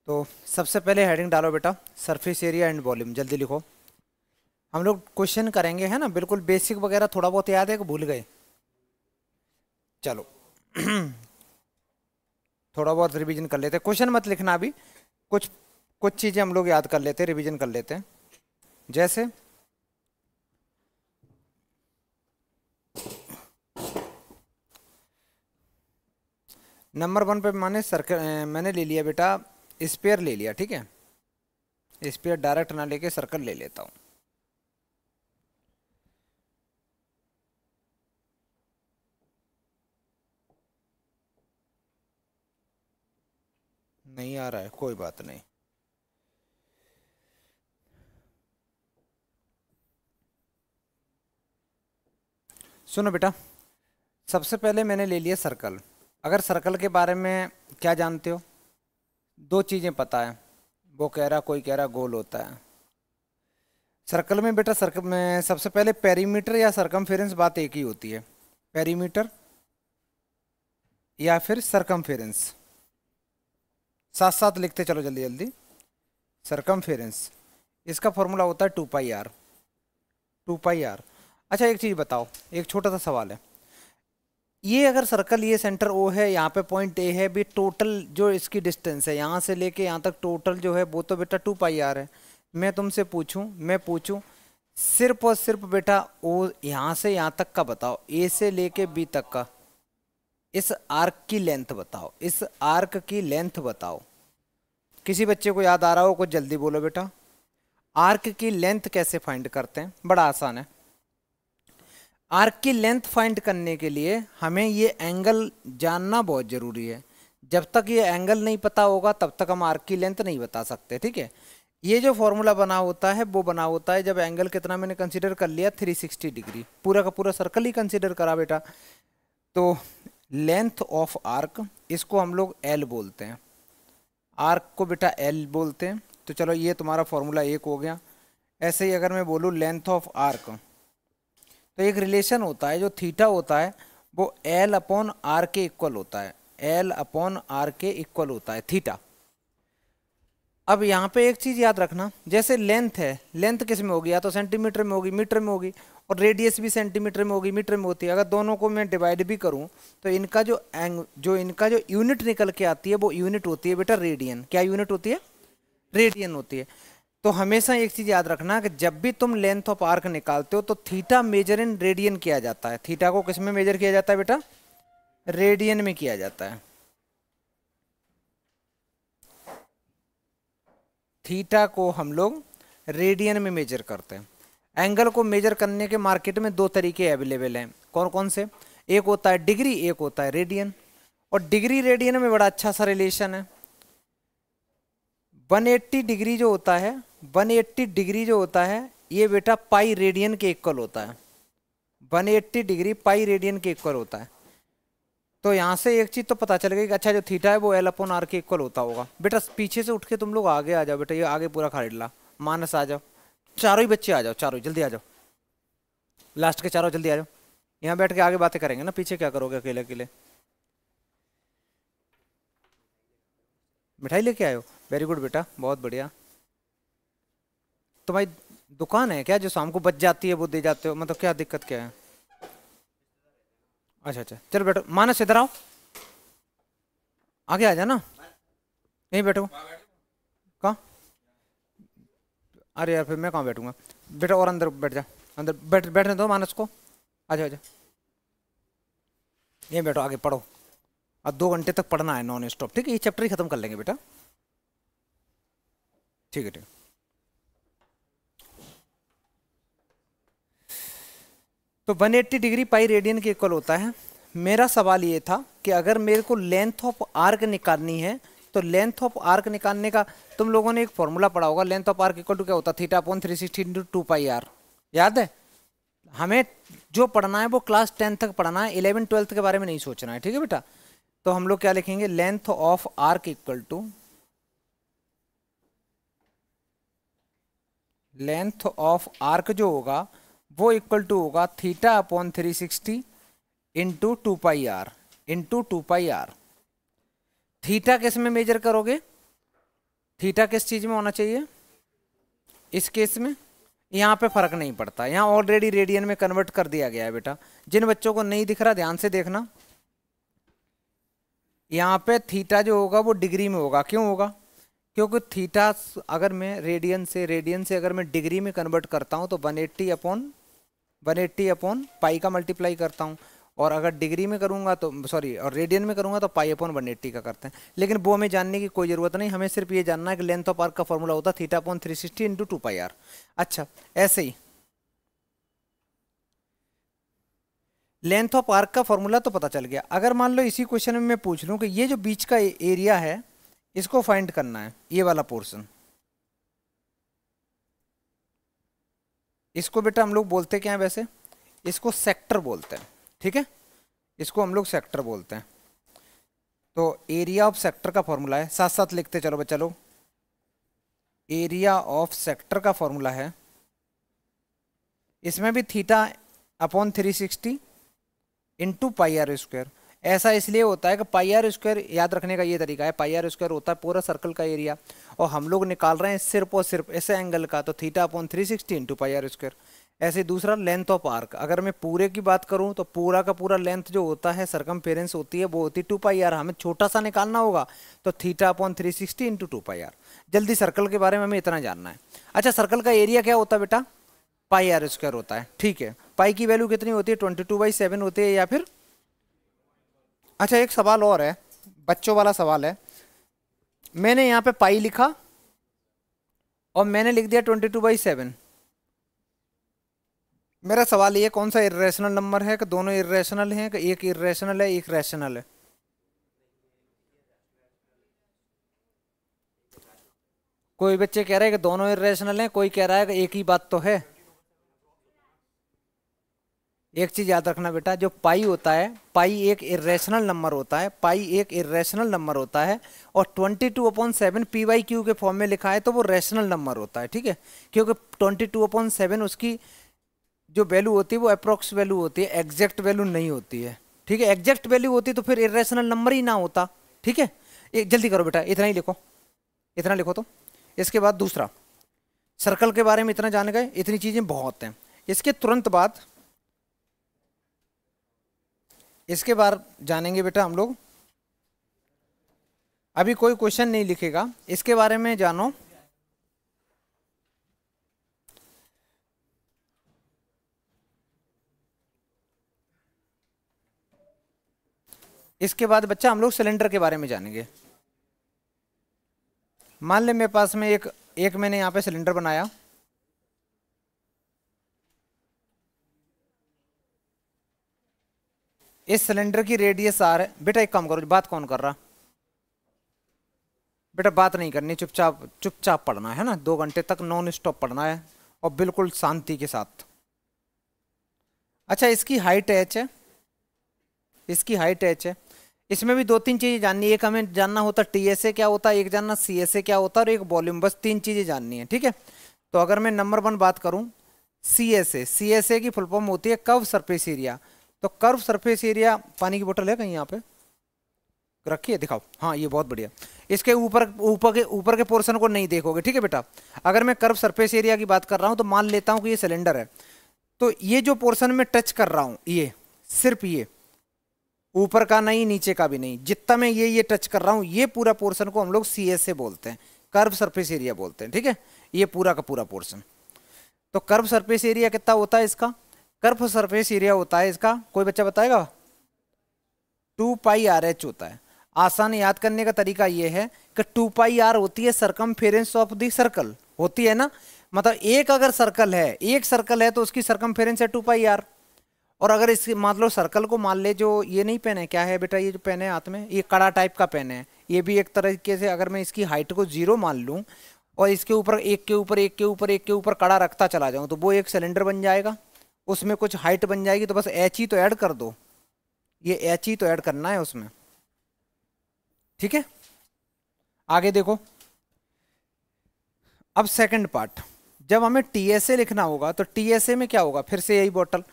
तो सबसे पहले हेडिंग डालो बेटा, सरफेस एरिया एंड वॉल्यूम। जल्दी लिखो। हम लोग क्वेश्चन करेंगे, है ना। बिल्कुल बेसिक वगैरह थोड़ा बहुत याद है कि भूल गए? चलो थोड़ा बहुत रिवीजन कर लेते हैं। क्वेश्चन मत लिखना अभी, कुछ कुछ चीजें हम लोग याद कर लेते हैं, रिवीजन कर लेते हैं। जैसे नंबर 1 पे माने सर्कल मैंने ले लिया बेटा, स्पेयर ले लिया, ठीक है। स्पेयर डायरेक्ट ना लेके सर्कल ले लेता हूँ। नहीं आ रहा है, कोई बात नहीं। सुनो बेटा, सबसे पहले मैंने ले लिया सर्कल। अगर सर्कल के बारे में क्या जानते हो? दो चीजें पता है, वो कह रहा, कोई कह रहा गोल होता है। सर्कल में बेटा, सर्कल में सबसे पहले पेरीमीटर या सरकमफेरेंस, बात एक ही होती है। पेरीमीटर या फिर सरकमफेरेंस, साथ साथ लिखते चलो जल्दी जल्दी। सरकमफेरेंस, इसका फॉर्मूला होता है 2 पाई आर। 2 pi R. अच्छा एक चीज बताओ, एक छोटा सा सवाल है। ये अगर सर्कल, ये सेंटर ओ है, यहाँ पे पॉइंट ए है भी, टोटल जो इसकी डिस्टेंस है यहाँ से लेके यहाँ तक टोटल जो है वो तो बेटा 2 पाई आर है। मैं तुमसे पूछूं सिर्फ और सिर्फ बेटा ओ यहाँ से यहाँ तक का बताओ, ए से लेके बी तक का। इस आर्क की लेंथ बताओ, इस आर्क की लेंथ बताओ। किसी बच्चे को याद आ रहा हो कुछ जल्दी बोलो बेटा। आर्क की लेंथ कैसे फाइंड करते हैं? बड़ा आसान है। आर्क की लेंथ फाइंड करने के लिए हमें ये एंगल जानना बहुत जरूरी है। जब तक ये एंगल नहीं पता होगा तब तक हम आर्क की लेंथ नहीं बता सकते, ठीक है। ये जो फॉर्मूला बना होता है वो बना होता है जब एंगल कितना मैंने कंसीडर कर लिया, 360 डिग्री। पूरा का पूरा सर्कल ही कंसीडर करा बेटा। तो लेंथ ऑफ आर्क, इसको हम लोग एल बोलते हैं। आर्क को बेटा एल बोलते हैं। तो चलो ये तुम्हारा फॉर्मूला एक हो गया। ऐसे ही अगर मैं बोलूँ लेंथ ऑफ आर्क, तो एक रिलेशन होता है जो थीटा होता है, वो एल अपॉन आर के इक्वल होता है। एल अपॉन आर के इक्वल होता है थीटा। अब यहाँ पे एक चीज याद रखना, जैसे लेंथ है, लेंथ किस में होगी? या तो सेंटीमीटर में होगी, मीटर में होगी, और रेडियस भी सेंटीमीटर में होगी, मीटर में होती है। अगर दोनों को मैं डिवाइड भी करूँ तो इनका इनका जो यूनिट निकल के आती है वो यूनिट होती है बेटा रेडियन। क्या यूनिट होती है? रेडियन होती है। तो हमेशा एक चीज याद रखना कि जब भी तुम लेंथ ऑफ आर्क निकालते हो तो थीटा मेजर इन रेडियन किया जाता है। थीटा को किस में मेजर किया जाता है बेटा? रेडियन में किया जाता है। थीटा को हम लोग रेडियन में मेजर करते हैं। एंगल को मेजर करने के मार्केट में दो तरीके अवेलेबल हैं। कौन कौन से? एक होता है डिग्री, एक होता है रेडियन। और डिग्री रेडियन में बड़ा अच्छा सा रिलेशन है। 180 डिग्री जो होता है, 180 डिग्री जो होता है ये बेटा पाई रेडियन के इक्वल होता है। 180 डिग्री पाई रेडियन के इक्वल होता है। तो यहाँ से एक चीज तो पता चल गई कि अच्छा जो थीटा है वो एल अपॉन आर के इक्वल होता होगा। बेटा पीछे से उठ के तुम लोग आगे आ जाओ बेटा, ये आगे पूरा खरीद ला। मानस आ जाओ, चारों ही बच्चे आ जाओ, चारों जल्दी आ जाओ। लास्ट के चारों जल्दी आ जाओ। यहाँ बैठ के आगे बातें करेंगे ना, पीछे क्या करोगे अकेले अकेले? मिठाई लेके आयो, वेरी गुड बेटा, बहुत बढ़िया। तुम्हारी दुकान है क्या जो शाम को बच जाती है वो दे जाते हो? मतलब क्या दिक्कत क्या है? अच्छा अच्छा, चलो बैठो। मानस इधर आओ, आगे आ जा ना। यहीं बैठो। कहाँ? अरे यार फिर मैं कहाँ बैठूंगा बेटा, और अंदर बैठ जा। अंदर बैठने दो मानस को। आ जाओ आ जाओ, यहीं बैठो, आगे पढ़ो। और 2 घंटे तक पढ़ना है नॉन स्टॉप, ठीक है। ये चैप्टर ही खत्म कर लेंगे बेटा, ठीक है ठीक है। तो 180 डिग्री पाई रेडियन के इक्वल होता है। मेरा सवाल ये था कि अगर मेरे को लेंथ ऑफ आर्क निकालनी है तो लेंथ ऑफ आर्क निकालने का तुम लोगों ने एक फॉर्मूला पढ़ा होगा। Length of arc equal to क्या होता है? Theta upon 360 into 2 pi R. याद है? हमें जो पढ़ना है वो क्लास 10 तक पढ़ना है, 11 12 के बारे में नहीं सोचना है, ठीक है बेटा। तो हम लोग क्या लिखेंगे? Length of arc equal to, length of arc जो होगा वो इक्वल टू होगा theta upon 360 into 2 pi R. Theta किस में मेजर करोगे? थीटा किस चीज में होना चाहिए इस केस में? यहाँ पे फर्क नहीं पड़ता, यहाँ ऑलरेडी रेडियन में कन्वर्ट कर दिया गया है बेटा। जिन बच्चों को नहीं दिख रहा ध्यान से देखना, यहाँ पे थीटा जो होगा वो डिग्री में होगा। क्यों होगा? क्योंकि थीटा अगर मैं रेडियन से अगर मैं डिग्री में कन्वर्ट करता हूँ तो 180 अपॉन पाई का मल्टीप्लाई करता हूँ, और अगर डिग्री में करूँगा तो सॉरी और रेडियन में करूँगा तो पाई अपॉन 180 का करते हैं। लेकिन वो हमें जानने की कोई ज़रूरत नहीं, हमें सिर्फ ये जानना है कि लेंथ ऑफ आर्क का फॉर्मूला होता है theta upon 360 into 2 pi R. अच्छा, ऐसे ही लेंथ ऑफ आर्क का फॉर्मूला तो पता चल गया। अगर मान लो इसी क्वेश्चन में मैं पूछ लूँ कि ये जो बीच का एरिया है इसको फाइंड करना है, ये वाला पोर्शन, इसको बेटा हम लोग बोलते क्या है वैसे? इसको सेक्टर बोलते हैं, ठीक है, इसको हम लोग सेक्टर बोलते हैं। तो एरिया ऑफ सेक्टर का फॉर्मूला है, साथ साथ लिखते चलो बच्चा लोग, एरिया ऑफ सेक्टर का फॉर्मूला है, इसमें भी theta upon 360 into pi are square. ऐसा इसलिए होता है कि पाई आर स्क्वायर याद रखने का ये तरीका है, पाई आर स्क्वायर होता है पूरा सर्कल का एरिया, और हम लोग निकाल रहे हैं सिर्फ और सिर्फ ऐसे एंगल का, तो theta upon 360 into pi are square. ऐसे दूसरा लेंथ ऑफ आर्क, अगर मैं पूरे की बात करूं तो पूरा का पूरा लेंथ जो होता है सरकमफेरेंस होती है वो होती है 2 पाई आर। हमें छोटा सा निकालना होगा तो theta upon 360 into 2 pi R. जल्दी सर्कल के बारे में हमें इतना जानना है। अच्छा, सर्कल का एरिया क्या होता है बेटा? पाई आर स्क्वायर होता है, ठीक है। पाई की वैल्यू कितनी होती है? 22/7 होती है, या फिर अच्छा एक सवाल और है, बच्चों वाला सवाल है। मैंने यहाँ पे पाई लिखा और मैंने लिख दिया 22/7। मेरा सवाल ये, कौन सा इर्रेशनल नंबर है? कि दोनों इर्रेशनल हैं, कि एक इर्रेशनल है एक रैशनल है? कोई बच्चे कह रहे हैं कि दोनों इर्रेशनल हैं, कोई कह रहा है कि एक ही बात तो है। एक चीज याद रखना बेटा, जो पाई होता है, पाई एक इर्रेशनल नंबर होता है, पाई एक इर्रेशनल नंबर होता है, और 22/7 पी/क्यू के फॉर्म में लिखा है तो वो रैशनल नंबर होता है, ठीक है। क्योंकि 22/7 उसकी जो वैल्यू होती है वो अप्रोक्स वैल्यू होती है, एग्जैक्ट वैल्यू नहीं होती है, ठीक है। एग्जैक्ट वैल्यू होती तो फिर इर्रेशनल नंबर ही ना होता, ठीक है। एक जल्दी करो बेटा, इतना ही लिखो, इतना लिखो। तो इसके बाद दूसरा, सर्कल के बारे में इतना जान गए, इतनी चीजें बहुत हैं। इसके तुरंत बाद इसके बाद जानेंगे बेटा हम लोग, अभी कोई क्वेश्चन नहीं लिखेगा, इसके बारे में जानो। इसके बाद बच्चा हम लोग सिलेंडर के बारे में जानेंगे। मान ले मेरे पास में एक मैंने यहाँ पे सिलेंडर बनाया, इस सिलेंडर की रेडियस आर है। बेटा एक काम करो, बात कौन कर रहा? बेटा बात नहीं करनी, चुपचाप चुपचाप पढ़ना है ना, 2 घंटे तक नॉन स्टॉप पढ़ना है और बिल्कुल शांति के साथ। अच्छा, इसकी हाइट h है, इसकी हाइट h है। इसमें भी 2-3 चीजें जाननी है। एक हमें जानना होता है TSA क्या होता है, एक जानना CSA क्या होता है, और एक वॉल्यूम, बस 3 चीजें जाननी है, ठीक है। तो अगर मैं नंबर 1 बात करूं, CSA की फुल फॉर्म होती है कर्व सरफेस एरिया। तो कर्व सरफेस एरिया, पानी की बोतल है कहीं यहाँ पे रखी है, दिखाओ। हाँ, ये बहुत बढ़िया। इसके ऊपर के पोर्शन को नहीं देखोगे, ठीक है बेटा। अगर मैं कर्व सरफेस एरिया की बात कर रहा हूँ तो मान लेता हूँ कि ये सिलेंडर है, तो ये जो पोर्शन में टच कर रहा हूँ, ये सिर्फ ये, ऊपर का नहीं नीचे का भी नहीं, जितना मैं ये टच कर रहा हूँ, ये पूरा पोर्शन को हम लोग CSA बोलते हैं, कर्व सरफेस एरिया बोलते हैं, ठीक है। ये पूरा का पूरा पोर्शन। तो कर्व सरफेस एरिया कितना होता है इसका? कर्व सरफेस एरिया होता है इसका, कोई बच्चा बताएगा? 2πRh होता है। आसान याद करने का तरीका ये है कि 2πr होती है सरकमफेरेंस ऑफ द सर्कल, होती है ना। मतलब एक अगर सर्कल है, एक सर्कल है तो उसकी सरकमफेरेंस है 2πr। और अगर इस मान लो सर्कल को मान ले, जो ये नहीं पेन है, क्या है बेटा ये जो पेन है हाथ में, ये कड़ा टाइप का पेन है, ये भी एक तरीके से अगर मैं इसकी हाइट को 0 मान लूँ और इसके ऊपर एक के ऊपर एक के ऊपर एक के ऊपर कड़ा रखता चला जाऊँ, तो वो एक सिलेंडर बन जाएगा, उसमें कुछ हाइट बन जाएगी। तो बस h ही तो ऐड कर दो, ये h ही तो ऐड करना है उसमें, ठीक है। आगे देखो, अब सेकंड पार्ट, जब हमें TSA लिखना होगा तो TSA में क्या होगा? फिर से यही बॉटल,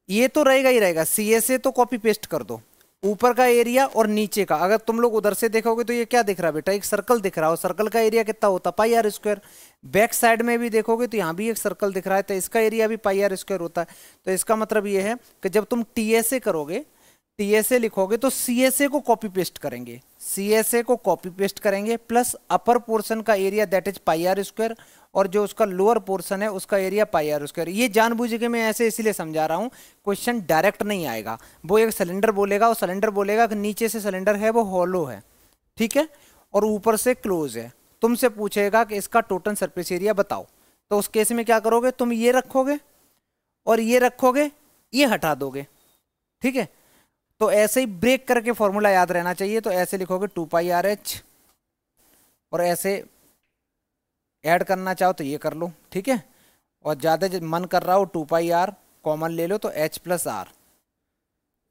ये तो रहेगा ही रहेगा, CSA तो कॉपी पेस्ट कर दो, ऊपर का एरिया और नीचे का। अगर तुम लोग उधर से देखोगे तो ये क्या दिख रहा है बेटा, एक सर्कल दिख रहा है, और सर्कल का एरिया कितना होता है, पाई आर स्क्वायर। बैक साइड में भी देखोगे तो यहाँ भी एक सर्कल दिख रहा है, तो इसका एरिया भी पाई आर स्क्वायर होता है। तो इसका मतलब ये है कि जब तुम टीएसए करोगे, टीएसए लिखोगे तो सीएसए को कॉपी पेस्ट करेंगे, सीएसए को कॉपी पेस्ट करेंगे, प्लस अपर पोर्शन का area that is pi are square, और जो उसका लोअर पोर्शन है उसका एरिया पाई आर स्क्वायर। ये जानबूझ के मैं ऐसे इसलिए समझा रहा हूँ, क्वेश्चन डायरेक्ट नहीं आएगा। वो एक सिलेंडर बोलेगा, और सिलेंडर बोलेगा कि नीचे से सिलेंडर है वो हॉलो है, ठीक है, और ऊपर से क्लोज है। तुमसे पूछेगा कि इसका टोटल सरफेस एरिया बताओ, तो उस केस में क्या करोगे, तुम ये रखोगे और ये रखोगे, ये हटा दोगे, ठीक है। तो ऐसे ही ब्रेक करके फॉर्मूला याद रहना चाहिए। तो ऐसे लिखोगे 2πRH, और ऐसे ऐड करना चाहो तो ये कर लो, ठीक है। और ज़्यादा मन कर रहा हो 2πR कॉमन ले लो तो H+R।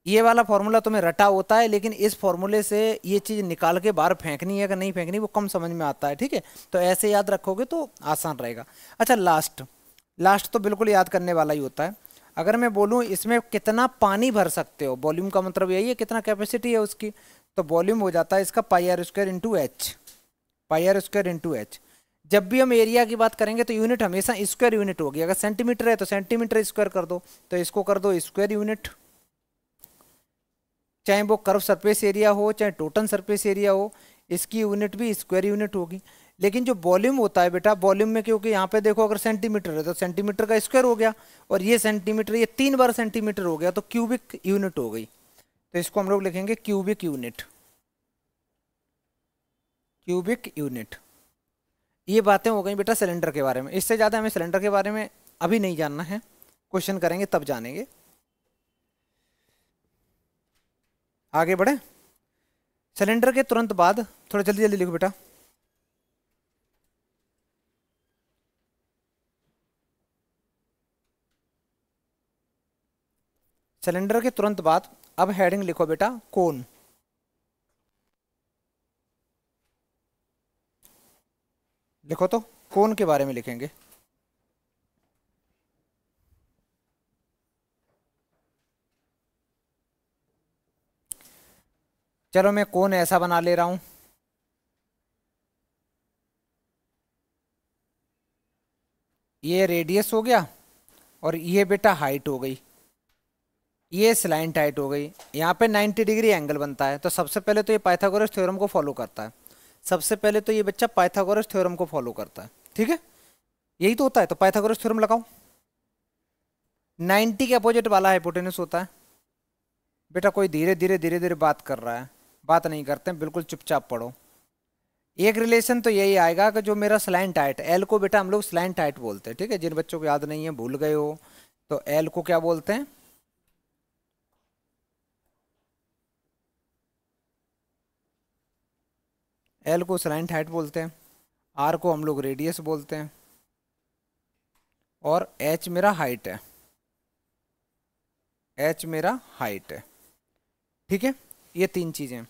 ये वाला फॉर्मूला तुम्हें रटा होता है, लेकिन इस फॉर्मूले से ये चीज़ निकाल के बाहर फेंकनी है कि नहीं फेंकनी वो कम समझ में आता है, ठीक है। तो ऐसे याद रखोगे तो आसान रहेगा। अच्छा, लास्ट तो बिल्कुल याद करने वाला ही होता है। अगर मैं बोलूँ इसमें कितना पानी भर सकते हो, वॉल्यूम का मतलब यही है कितना कैपेसिटी है उसकी, तो वॉल्यूम हो जाता है इसका pi are square into h, pi are square into h. जब भी हम एरिया की बात करेंगे तो यूनिट हमेशा स्क्वायर यूनिट होगी। अगर सेंटीमीटर है तो सेंटीमीटर स्क्वायर कर दो, तो इसको कर दो स्क्वायर यूनिट, चाहे वो कर्व सरफेस एरिया हो चाहे टोटल सरफेस एरिया हो, इसकी यूनिट भी स्क्वायर यूनिट होगी। लेकिन जो वॉल्यूम होता है बेटा, वॉल्यूम में क्योंकि यहाँ पे देखो अगर सेंटीमीटर है तो सेंटीमीटर का स्क्वायर हो गया, और ये सेंटीमीटर, ये 3 बार सेंटीमीटर हो गया, तो क्यूबिक यूनिट हो गई। तो इसको हम लोग लिखेंगे क्यूबिक यूनिट, क्यूबिक यूनिट। ये बातें हो गई बेटा सिलेंडर के बारे में। इससे ज़्यादा हमें सिलेंडर के बारे में अभी नहीं जानना है, क्वेश्चन करेंगे तब जानेंगे। आगे बढ़े। सिलेंडर के तुरंत बाद, थोड़ा जल्दी जल्दी लिखो बेटा, सिलेंडर के तुरंत बाद अब हेडिंग लिखो बेटा कोन। लिखो तो कोन के बारे में लिखेंगे। चलो मैं कोन ऐसा बना ले रहा हूं, ये रेडियस हो गया और ये बेटा हाइट हो गई, ये स्लाइंट हाइट हो गई। यहाँ पे 90 डिग्री एंगल बनता है। तो सबसे पहले तो ये पाइथागोरस थ्योरम को फॉलो करता है, सबसे पहले तो ये बच्चा पाइथागोरस थ्योरम को फॉलो करता है, ठीक है, यही तो होता है। तो पाइथागोरस थ्योरम लगाओ, 90 के अपोजिट वाला हाइपोटेनस होता है। बेटा कोई धीरे धीरे धीरे धीरे बात कर रहा है, बात नहीं करते हैं, बिल्कुल चुपचाप पढ़ो। एक रिलेशन तो यही आएगा कि जो मेरा स्लैंट हाइट, एल को बेटा हम लोग स्लैंट हाइट बोलते हैं, ठीक है। जिन बच्चों को याद नहीं है, भूल गए हो, तो एल को क्या बोलते हैं, एल को स्लैंट हाइट बोलते हैं, आर को हम लोग रेडियस बोलते हैं, और एच मेरा हाइट है, एच मेरा हाइट है, ठीक है। ये 3 चीजें।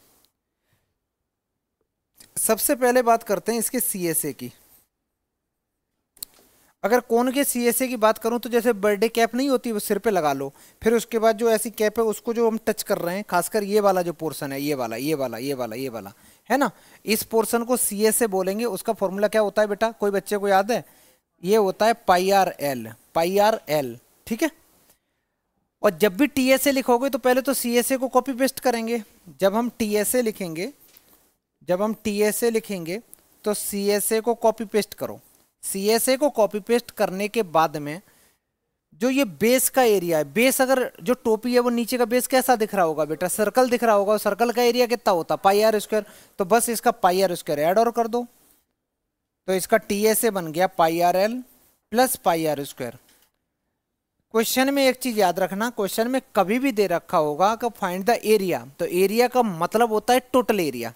सबसे पहले बात करते हैं इसके सीएसए की। अगर कोन के सीएसए की बात करूं तो जैसे बर्थडे कैप नहीं होती वो सिर पे लगा लो, फिर उसके बाद जो ऐसी कैप है उसको जो हम टच कर रहे हैं, खासकर ये वाला जो पोर्शन है, ये वाला ये वाला ये वाला ये वाला है ना, इस पोर्शन को सीएसए बोलेंगे। उसका फॉर्मूला क्या होता है बेटा, कोई बच्चे को याद है, ये होता है पाई आर एल, पाई आर एल, ठीक है। और जब भी टीएसए लिखोगे तो पहले तो सीएसए को कॉपी पेस्ट करेंगे। जब हम टीएसए लिखेंगे, जब हम टीएसए लिखेंगे तो सीएसए को कॉपी पेस्ट करो। सीएसए को कॉपी पेस्ट करने के बाद में जो ये बेस का एरिया है, बेस अगर जो टोपी है वो नीचे का बेस कैसा दिख रहा होगा बेटा, सर्कल दिख रहा होगा, और सर्कल का एरिया कितना होता है, पाई आर स्क्वायर। तो बस इसका पाई आर स्क्वायर ऐड और कर दो, तो इसका टीएसए बन गया pi r l plus pi are square. Question में एक चीज याद रखना, क्वेश्चन में कभी भी दे रखा होगा कि फाइंड द एरिया, तो एरिया का मतलब होता है टोटल एरिया,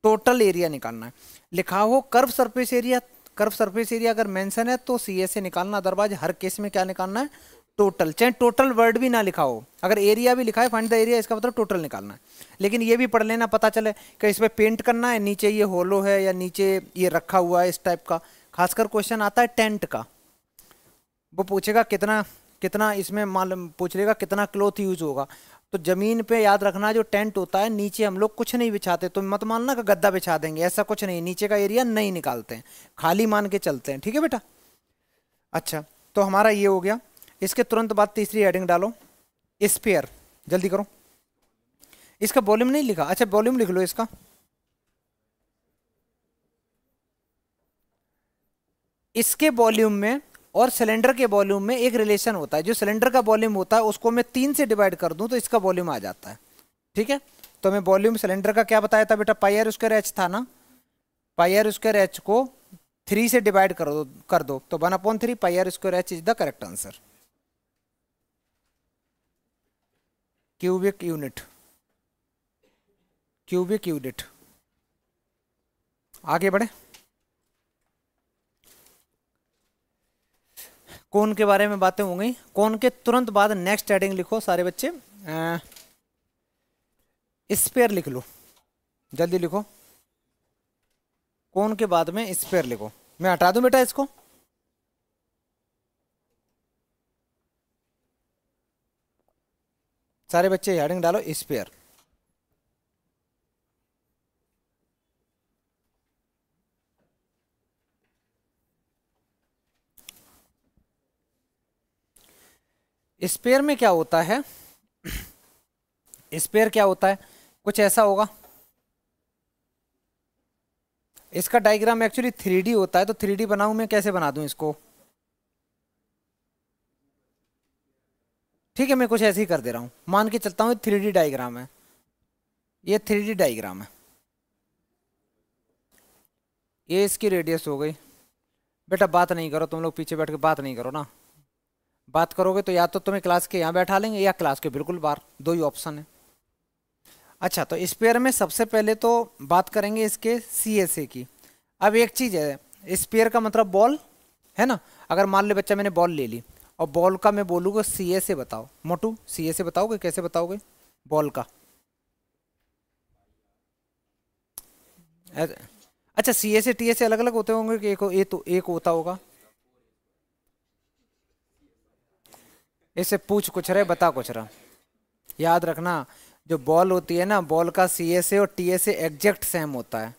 टोटल एरिया निकालना है। लिखा हो curve surface area, curve surface area अगर मेंशन है तो सीएसए निकालना, अदरवाइज हर केस में क्या निकालना है, टोटल। चाहे टोटल वर्ड भी ना लिखा हो, अगर एरिया भी लिखा है फाइंड द एरिया, इसका मतलब टोटल निकालना है। लेकिन ये भी पढ़ लेना, पता चले कि इस पर पेंट करना है, नीचे ये होलो है या नीचे ये रखा हुआ है, इस टाइप का। खासकर क्वेश्चन आता है टेंट का, वो पूछेगा कितना कितना इसमें मालूम, पूछ लेगा कितना क्लॉथ यूज होगा। तो जमीन पे याद रखना जो टेंट होता है नीचे हम लोग कुछ नहीं बिछाते, तो मत मानना कि गद्दा बिछा देंगे, ऐसा कुछ नहीं, नीचे का एरिया नहीं निकालते हैं, खाली मान के चलते हैं, ठीक है बेटा। अच्छा तो हमारा ये हो गया। इसके तुरंत बाद तीसरी हेडिंग डालो, स्फीयर, जल्दी करो। इसका वॉल्यूम नहीं लिखा, अच्छा वॉल्यूम लिख लो इसका। इसके वॉल्यूम में और सिलेंडर के वॉल्यूम में एक रिलेशन होता है, जो सिलेंडर का वॉल्यूम होता है उसको मैं 3 से डिवाइड कर दूं तो इसका वॉल्यूम आ जाता है, ठीक है। तो मैं वॉल्यूम सिलेंडर का क्या बताया था बेटा, पाई आर स्क्वायर एच था ना, पाई आर स्क्वायर एच को 3 से डिवाइड कर दो तो 1/3 pi are square h is the correct answer. Cubic unit, cubic unit. आगे बढ़े, कोन के बारे में बातें हो गई। कोन के तुरंत बाद नेक्स्ट हेडिंग लिखो सारे बच्चे, स्फीयर लिख लो, जल्दी लिखो। कोन के बाद में स्फीयर लिखो, मैं हटा दूं बेटा इसको। सारे बच्चे हेडिंग डालो स्फीयर। स्फीयर में क्या होता है, स्फीयर क्या होता है, कुछ ऐसा होगा। इसका डायग्राम एक्चुअली 3D होता है, तो 3D बनाऊं मैं, कैसे बना दूं इसको, ठीक है मैं कुछ ऐसे ही कर दे रहा हूं, मान के चलता हूं 3D डायग्राम है, ये 3D डायग्राम है, ये इसकी रेडियस हो गई। बेटा बात नहीं करो तुम लोग, पीछे बैठ के बात नहीं करो ना, बात करोगे तो या तो तुम्हें क्लास के यहाँ बैठा लेंगे या क्लास के बिल्कुल बाहर, दो ही ऑप्शन है। अच्छा तो स्फीयर में सबसे पहले तो बात करेंगे इसके CSA की। अब एक चीज़ है, स्फीयर का मतलब बॉल है ना, अगर मान ले बच्चा मैंने बॉल ले ली और बॉल का मैं बोलूँगा CSA बताओ, मोटू CSA बताओगे, कैसे बताओगे बॉल का। अच्छा CSA TSA अलग अलग होते होंगे कि एक होता होगा, इससे पूछ कुछ रहे बता कुछ रहा। याद रखना जो बॉल होती है ना, बॉल का CSA और TSA एग्जैक्ट सेम होता है,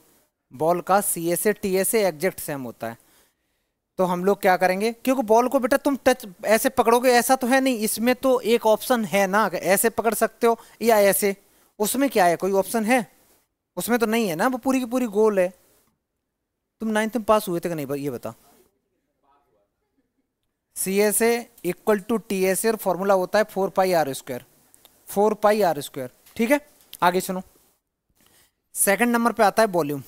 बॉल का CSA TSA एग्जैक्ट सेम होता है। तो हम लोग क्या करेंगे, क्योंकि बॉल को बेटा तुम टच ऐसे पकड़ोगे, ऐसा तो है नहीं, इसमें तो एक ऑप्शन है ना, ऐसे पकड़ सकते हो या ऐसे, उसमें क्या है, कोई ऑप्शन है उसमें तो नहीं है ना, वो पूरी की पूरी गोल है। तुम 9th में पास हुए थे कि नहीं ये बता। CSA इक्वल टू TSA और फॉर्मूला होता है 4πr², 4πr², ठीक है। आगे सुनो, सेकंड नंबर पे आता है वॉल्यूम,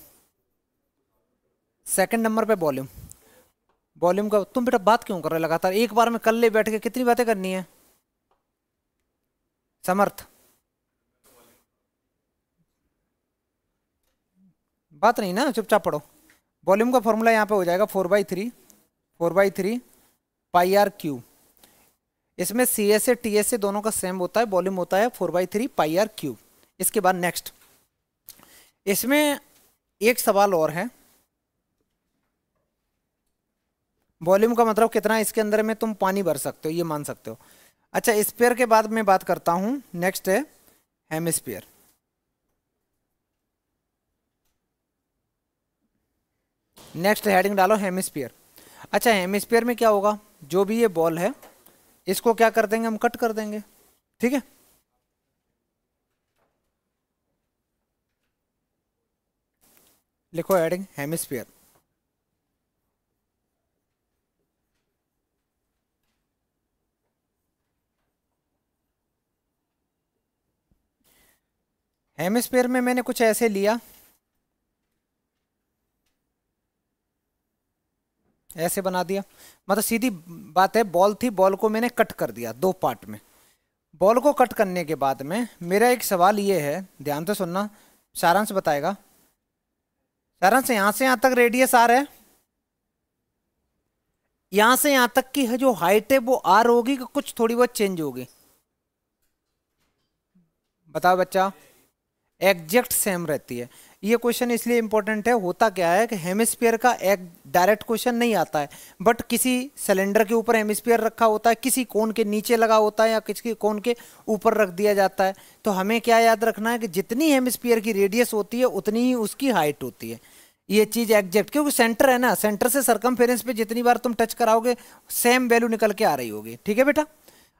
सेकंड नंबर पे वॉल्यूम। वॉल्यूम का तुम बेटा बात क्यों कर रहे लगातार, एक बार में कर ले बैठ के, कितनी बातें करनी है समर्थ, बात नहीं ना, चुपचाप पढ़ो। वॉल्यूम का फॉर्मूला यहाँ पे हो जाएगा 4/3 πr³। इसमें CSA TSA दोनों का सेम होता है, वॉल्यूम होता है 4/3 πr³। इसके बाद नेक्स्ट, इसमें एक सवाल और है, वॉल्यूम का मतलब कितना इसके अंदर में तुम पानी भर सकते हो, ये मान सकते हो। अच्छा स्फीयर के बाद मैं बात करता हूं, नेक्स्ट है हेमिस्फीयर। नेक्स्ट हेडिंग डालो हेमिस्फीयर। अच्छा हेमिस्फीयर में क्या होगा, जो भी ये बॉल है इसको क्या कर देंगे हम, कट कर देंगे, ठीक है। लिखो हेडिंग हेमिस्फीयर। हेमिस्फीयर में मैंने कुछ ऐसे लिया, ऐसे बना दिया, मतलब सीधी बात है, बॉल थी, बॉल को मैंने कट कर दिया 2 पार्ट में। बॉल को कट करने के बाद में मेरा एक सवाल ये है, ध्यान से सुनना, सारांश बताएगा। सारांश यहां से यहां तक रेडियस आर है, यहां से यहां तक की जो हाइट है वो आर होगी कि कुछ थोड़ी बहुत चेंज होगी, बताओ बच्चा। एग्जैक्ट सेम रहती है। ये क्वेश्चन इसलिए इंपॉर्टेंट है, होता क्या है कि हेमिस्फीयर का एक डायरेक्ट क्वेश्चन नहीं आता है, बट किसी सिलेंडर के ऊपर हेमिस्फीयर रखा होता है, किसी कोन के नीचे लगा होता है या किसी कोन के ऊपर रख दिया जाता है। तो हमें क्या याद रखना है कि जितनी हेमिस्फीयर की रेडियस होती है उतनी ही उसकी हाइट होती है। ये चीज एग्जैक्ट, क्योंकि सेंटर है ना, सेंटर से सरकमफेरेंस पे जितनी बार तुम टच कराओगे सेम वैल्यू निकल के आ रही होगी। ठीक है बेटा।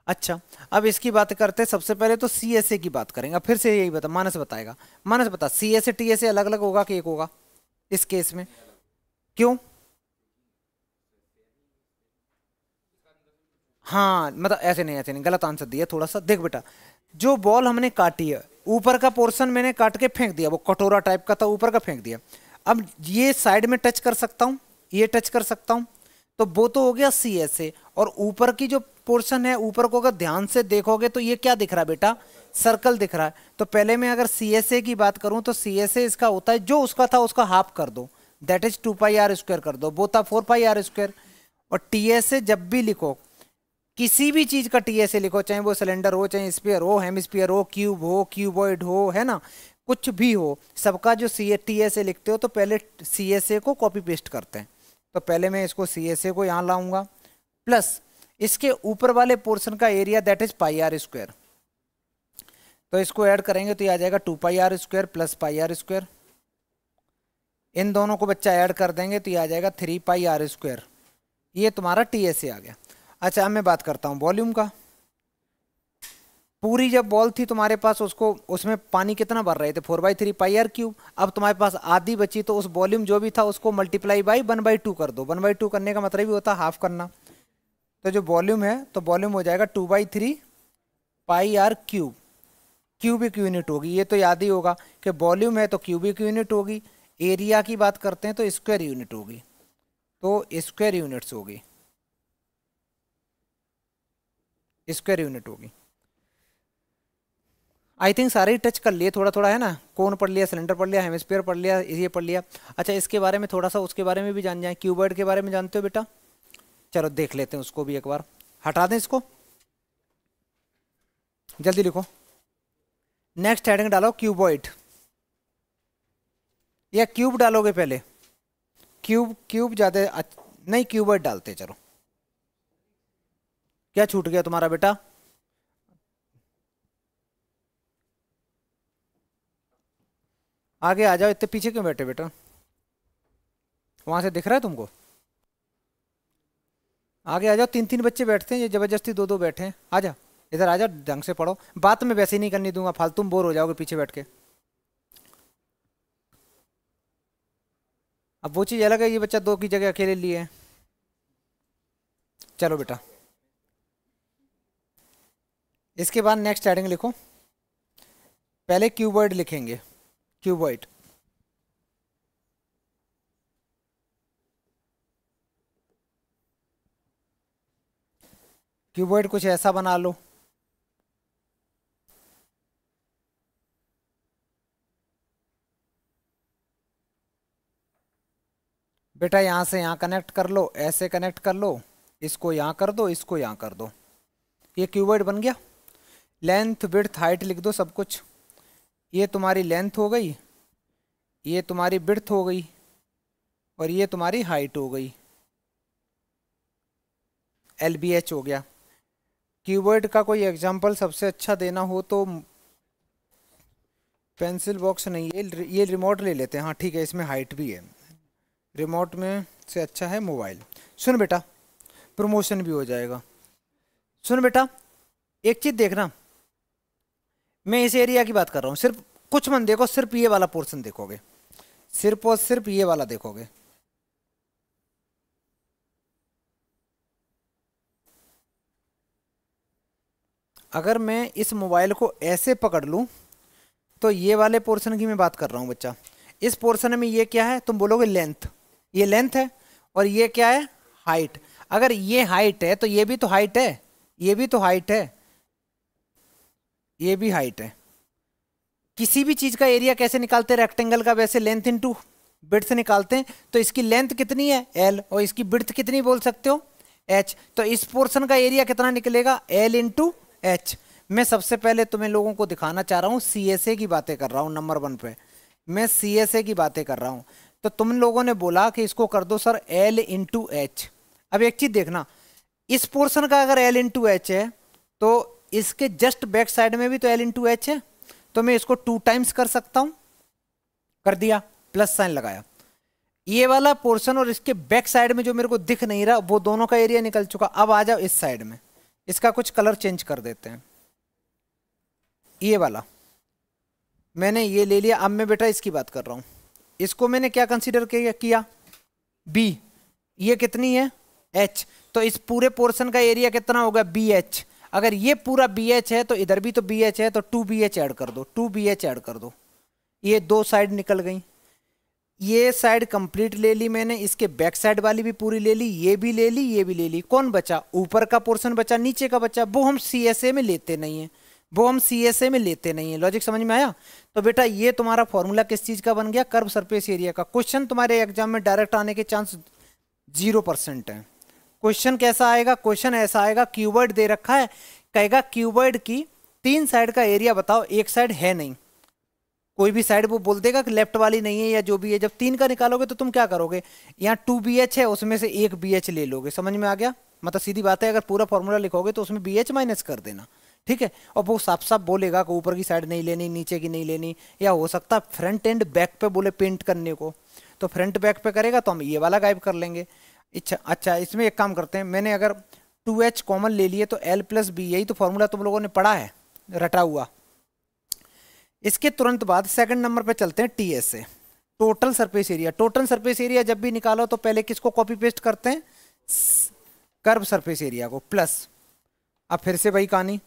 अच्छा, अब इसकी बात करते हैं। सबसे पहले तो सी एस ए की बात करेंगे। अब फिर से यही बता, मानस बताएगा। मानस बता, C S A T S A अलग अलग होगा कि एक होगा इस केस में? क्यों? हाँ मतलब ऐसे नहीं, ऐसे नहीं, गलत आंसर दिया थोड़ा सा। देख बेटा, जो बॉल हमने काटी है, ऊपर का पोर्शन मैंने काट के फेंक दिया, वो कटोरा टाइप का था, ऊपर का फेंक दिया। अब ये साइड में टच कर सकता हूँ, ये टच कर सकता हूँ, तो वो तो हो गया सी एस ए। और ऊपर की जो पोर्शन है, ऊपर को अगर ध्यान से देखोगे तो ये क्या दिख रहा है बेटा? सर्कल दिख रहा है। तो पहले मैं अगर सी एस ए की बात करूं तो सी एस ए इसका होता है, जो उसका था उसका हाफ कर दो, दैट इज 2 पाई r² कर दो, वो था 4 पाई r²। और टी एस ए जब भी लिखो, किसी भी चीज का टी एस ए लिखो, चाहे वो सिलेंडर हो, चाहे स्फीयर हो, हेमिस्फीयर हो, क्यूब हो, क्यूबॉइड हो, है ना, कुछ भी हो, सबका जो सी टी एस ए लिखते हो तो पहले सी एस ए को कॉपी पेस्ट करते हैं। तो पहले मैं इसको सी एस ए को यहाँ लाऊंगा, प्लस इसके ऊपर वाले पोर्शन का एरिया दैट इज πr²। तो इसको ऐड करेंगे तो ये आ जाएगा 2 πr² प्लस πr²। इन दोनों को बच्चा ऐड कर देंगे तो ये आ जाएगा 3 πr²। ये तुम्हारा टी एस ए आ गया। अच्छा, अब मैं बात करता हूँ वॉल्यूम का। पूरी जब बॉल थी तुम्हारे पास, उसको उसमें पानी कितना भर रहे थे? 4/3 πr³। अब तुम्हारे पास आधी बची, तो उस वॉल्यूम जो भी था उसको मल्टीप्लाई बाई 1/2 कर दो। 1/2 करने का मतलब ही होता है हाफ करना। तो जो वॉल्यूम है, तो वॉल्यूम हो जाएगा 2/3 πr³। क्यूबिक यूनिट होगी, ये तो याद ही होगा कि वॉल्यूम है तो क्यूबिक यूनिट होगी, एरिया की बात करते हैं तो स्क्वायर यूनिट होगी, तो स्क्वायर यूनिट्स होगी, स्क्वायर यूनिट होगी। आई थिंक सारे ही टच कर लिए थोड़ा थोड़ा, है ना, कोन पढ़ लिया, सिलेंडर पढ़ लिया, हेमिस्फीयर पढ़ लिया, ये पढ़ लिया। अच्छा, इसके बारे में थोड़ा सा उसके बारे में भी जान जाए। क्यूबॉइड के बारे में जानते हो बेटा? चलो देख लेते हैं उसको भी एक बार। हटा दें इसको, जल्दी लिखो। नेक्स्ट हेडिंग डालो क्यूबॉइड, या क्यूब डालोगे पहले? क्यूब, क्यूब ज्यादा नहीं, क्यूबॉइड डालते। चलो, क्या छूट गया तुम्हारा बेटा? आगे आ जाओ, इतने पीछे क्यों बैठे बेटा? वहां से दिख रहा है तुमको? आगे आ जाओ, 3-3 बच्चे बैठते हैं, ये जबरदस्ती 2-2 बैठे हैं। आ जा, इधर आ जा, ढंग से पढ़ो। बात मैं वैसे ही नहीं करनी दूंगा, फालतू में बोर हो जाओगे पीछे बैठ के। अब वो चीज अलग है, ये बच्चा 2 की जगह अकेले लिए है। चलो बेटा, इसके बाद नेक्स्ट हेडिंग लिखो। पहले क्यूबॉइड लिखेंगे, क्यूबॉइड। क्यूबॉइड कुछ ऐसा बना लो। बेटा यहाँ से यहाँ कनेक्ट कर लो, ऐसे कनेक्ट कर लो, इसको यहाँ कर दो, इसको यहाँ कर दो, ये क्यूबॉइड बन गया। लेंथ, विड्थ, हाइट लिख दो सब कुछ। ये तुम्हारी लेंथ हो गई, ये तुम्हारी विड्थ हो गई, और ये तुम्हारी हाइट हो गई, LBH हो गया। क्यूबॉइड का कोई एग्जांपल सबसे अच्छा देना हो तो पेंसिल बॉक्स नहीं, ये रिमोट ले लेते हैं। हाँ ठीक है, इसमें हाइट भी है, रिमोट में से अच्छा है मोबाइल। सुन बेटा, प्रमोशन भी हो जाएगा। सुन बेटा, एक चीज देखना, मैं इस एरिया की बात कर रहा हूँ, सिर्फ कुछ मन देखो, सिर्फ ये वाला पोर्शन देखोगे, सिर्फ और सिर्फ ये वाला देखोगे। अगर मैं इस मोबाइल को ऐसे पकड़ लूं तो ये वाले पोर्शन की मैं बात कर रहा हूं बच्चा। इस पोर्शन में ये क्या है? तुम बोलोगे लेंथ, ये लेंथ है, और ये क्या है? हाइट। अगर ये हाइट है तो ये भी तो हाइट है, ये भी तो हाइट है, ये भी हाइट है। किसी भी चीज का एरिया कैसे निकालते हैं रेक्टेंगल का? वैसे लेंथ इनटू विड्थ से निकालते हैं। तो इसकी लेंथ कितनी है? L, और इसकी विड्थ कितनी बोल सकते हो? H। तो इस पोर्शन का एरिया कितना निकलेगा? L into H। मैं सबसे पहले तुम्हें लोगों को दिखाना चाह रहा हूँ, CSA की बातें कर रहा हूँ नंबर 1 पे। मैं CSA की बातें कर रहा हूं। तो तुम लोगों ने बोला कि इसको कर दो सर L/H। अब एक चीज देखना, इस पोर्शन का अगर L/H है तो इसके जस्ट बैक साइड में भी तो L/H है, तो मैं इसको 2 टाइम्स कर सकता हूं। कर दिया, प्लस साइन लगाया। ये वाला पोर्शन और इसके बैक साइड में जो मेरे को दिख नहीं रहा, वो दोनों का एरिया निकल चुका। अब आ जाओ इस साइड में, इसका कुछ कलर चेंज कर देते हैं। ये वाला मैंने ये ले लिया। अब मैं बेटा इसकी बात कर रहा हूं। इसको मैंने क्या कंसीडर किया? B। ये कितनी है? H। तो इस पूरे पोर्शन का एरिया कितना होगा? BH। अगर ये पूरा BH है तो इधर भी तो BH है, तो 2BH ऐड कर दो, 2BH ऐड कर दो। ये दो साइड निकल गई। ये साइड कंप्लीट ले ली मैंने, इसके बैक साइड वाली भी पूरी ले ली, ये भी ले ली, ये भी ले ली। कौन बचा? ऊपर का पोर्शन बचा, नीचे का बचा। वो हम CSA में लेते नहीं है, वो हम CSA में लेते नहीं है। लॉजिक समझ में आया? तो बेटा ये तुम्हारा फॉर्मूला किस चीज का बन गया? कर्व सरफेस एरिया का। क्वेश्चन तुम्हारे एग्जाम में डायरेक्ट आने के चांस 0% है। क्वेश्चन कैसा आएगा? क्वेश्चन ऐसा आएगा, क्यूबॉइड दे रखा है, कहेगा क्यूबॉइड की 3 साइड का एरिया बताओ। एक साइड है नहीं, कोई भी साइड वो बोल देगा कि लेफ्ट वाली नहीं है या जो भी है। जब 3 का निकालोगे तो तुम क्या करोगे? यहाँ 2BH है, उसमें से एक BH ले लोगे। समझ में आ गया? मतलब सीधी बात है, अगर पूरा फॉर्मूला लिखोगे तो उसमें BH माइनस कर देना, ठीक है। और वो साफ साफ बोलेगा कि ऊपर की साइड नहीं लेनी, नीचे की नहीं लेनी, या हो सकता है फ्रंट एंड बैक पे बोले पेंट करने को, तो फ्रंट बैक पे करेगा तो हम ये वाला गायब कर लेंगे। अच्छा इसमें एक काम करते हैं, मैंने अगर 2H कॉमन ले लिए तो L+B, यही तो फॉर्मूला तुम लोगों ने पढ़ा है रटा हुआ। इसके तुरंत बाद सेकंड नंबर पे चलते हैं TSA, total surface area. Total surface area जब भी निकालो तो पहले किसको कॉपी पेस्ट करते हैं? कर्व सरफेस एरिया को, प्लस। अब फिर से वही कहानी।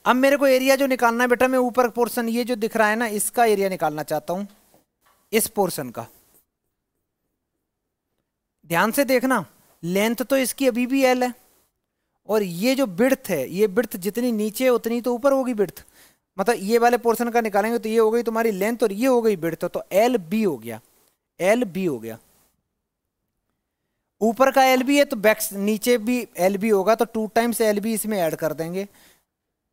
अब मेरे को एरिया जो निकालना है बेटा, मैं ऊपर पोर्शन ये जो दिख रहा है ना, इसका एरिया निकालना चाहता हूं, इस पोर्शन का। ध्यान से देखना, लेंथ तो इसकी अभी भी L है, और ये जो बिड्थ है, ये बिड्थ जितनी नीचे है उतनी तो ऊपर होगी बिड्थ। मतलब ये वाले पोर्शन का निकालेंगे तो ये हो गई तुम्हारी लेंथ और ये हो गई बिड्थ, तो LB हो गया, LB हो गया। ऊपर का LB है तो बैक नीचे भी LB होगा, तो 2 टाइम्स LB इसमें ऐड कर देंगे।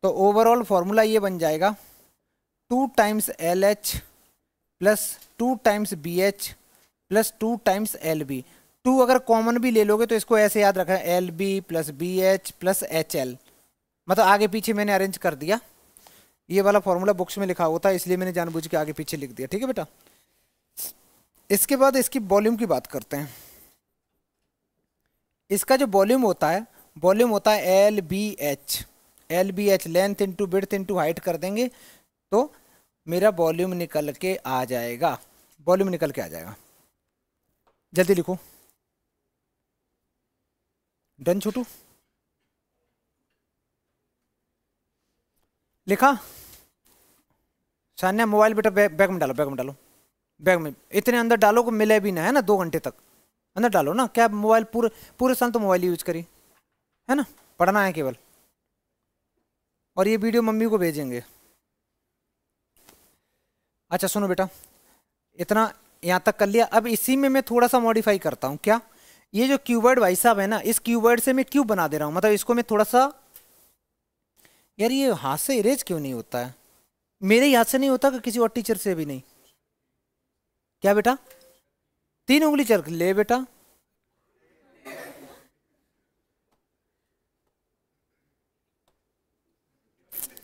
तो ओवरऑल फॉर्मूला ये बन जाएगा 2 times LH plus 2 times BH plus 2 times LB। 2 अगर कॉमन भी ले लोगे तो इसको ऐसे याद रखना, LB plus BH plus HL। मतलब आगे पीछे मैंने अरेंज कर दिया। ये वाला फॉर्मूला बुक्स में लिखा होता है, इसलिए मैंने जानबूझ के आगे पीछे लिख दिया, ठीक है बेटा। इसके बाद इसकी वॉल्यूम की बात करते हैं। इसका जो वॉल्यूम होता है, वॉल्यूम होता है LBH। LBH length into width into height कर देंगे तो मेरा वॉल्यूम निकल के आ जाएगा। वॉल्यूम निकल के आ जाएगा, जल्दी लिखो। डन छोटू, लिखा? सान्या मोबाइल बेटा बैग में डालो, बैग में डालो, बैग में इतने अंदर डालो को मिले भी ना, है ना, 2 घंटे तक अंदर डालो ना। क्या मोबाइल पूरे पूरे साल तो मोबाइल यूज करी है ना, पढ़ना है केवल। और ये वीडियो मम्मी को भेजेंगे। अच्छा सुनो बेटा, इतना यहाँ तक कर लिया। अब इसी में मैं थोड़ा सा मॉडिफाई करता हूँ। क्या? ये जो क्यूबॉइड भाई साहब है ना, इस क्यूबॉइड से मैं क्यूब बना दे रहा हूँ। मतलब इसको मैं थोड़ा सा, यार ये हाथ से इरेज क्यों नहीं होता है? मेरे ही हाथ से नहीं होता कि किसी और टीचर से भी नहीं? क्या बेटा? 3 उंगली चल ले बेटा।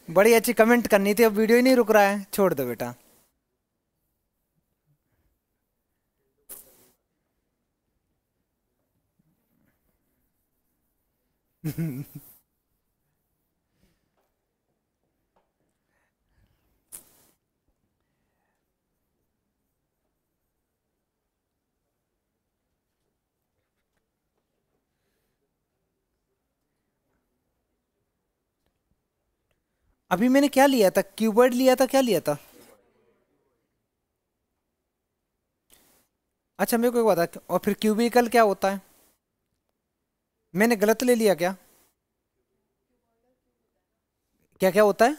बड़ी अच्छी कमेंट करनी थी, अब वीडियो ही नहीं रुक रहा है, छोड़ दो बेटा। अभी मैंने क्या लिया था? क्यूबॉइड लिया था, क्या लिया था? अच्छा मेरे को एक बता, और फिर क्यूबिकल क्या होता है? मैंने गलत ले लिया क्या? क्या क्या होता है?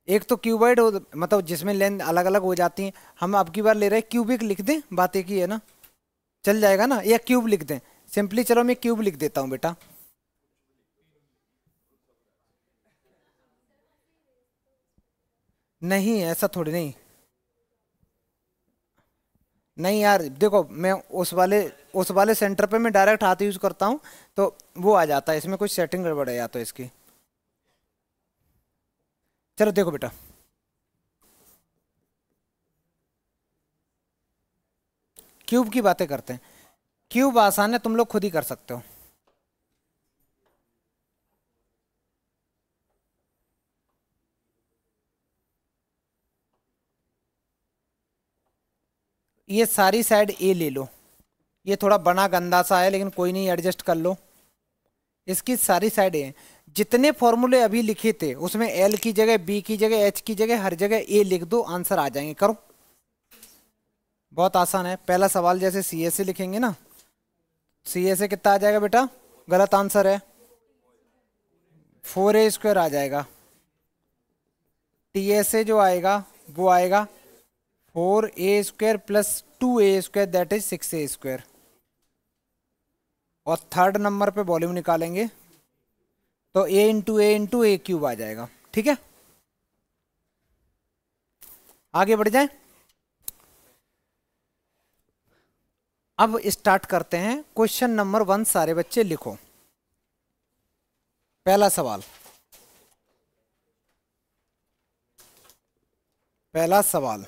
एक तो क्यूबॉइड मतलब जिसमें लेंथ अलग अलग हो जाती है। हम अब की बार ले रहे हैं क्यूबिक, लिख दें, बात एक ही है ना, चल जाएगा ना, या क्यूब लिख दें सिंपली? चलो मैं क्यूब लिख देता हूँ बेटा। नहीं ऐसा थोड़ी नहीं, नहीं यार देखो, मैं उस वाले सेंटर पे मैं डायरेक्ट हाथ यूज करता हूँ, तो वो आ जाता है। इसमें कुछ सेटिंग गड़बड़ है या तो इसकी। चलो देखो बेटा, क्यूब की बातें करते हैं। क्यूब आसान है, तुम लोग खुद ही कर सकते हो। ये सारी साइड ए ले लो। ये थोड़ा बना गंदा सा है, लेकिन कोई नहीं, एडजस्ट कर लो। इसकी सारी साइड ए। जितने फॉर्मूले अभी लिखे थे उसमें एल की जगह, बी की जगह, एच की जगह, हर जगह ए लिख दो, आंसर आ जाएंगे। करो, बहुत आसान है। पहला सवाल जैसे सी एस से लिखेंगे ना, सी एस से कितना आ जाएगा बेटा? गलत आंसर है, 4a² आ जाएगा। टी एस से जो आएगा वो आएगा 4a² plus 2a², that is 6a²। और थर्ड नंबर पे वॉल्यूम निकालेंगे तो a इंटू a आ जाएगा। ठीक है, आगे बढ़ जाए। अब स्टार्ट करते हैं। क्वेश्चन नंबर 1 सारे बच्चे लिखो। पहला सवाल, पहला सवाल,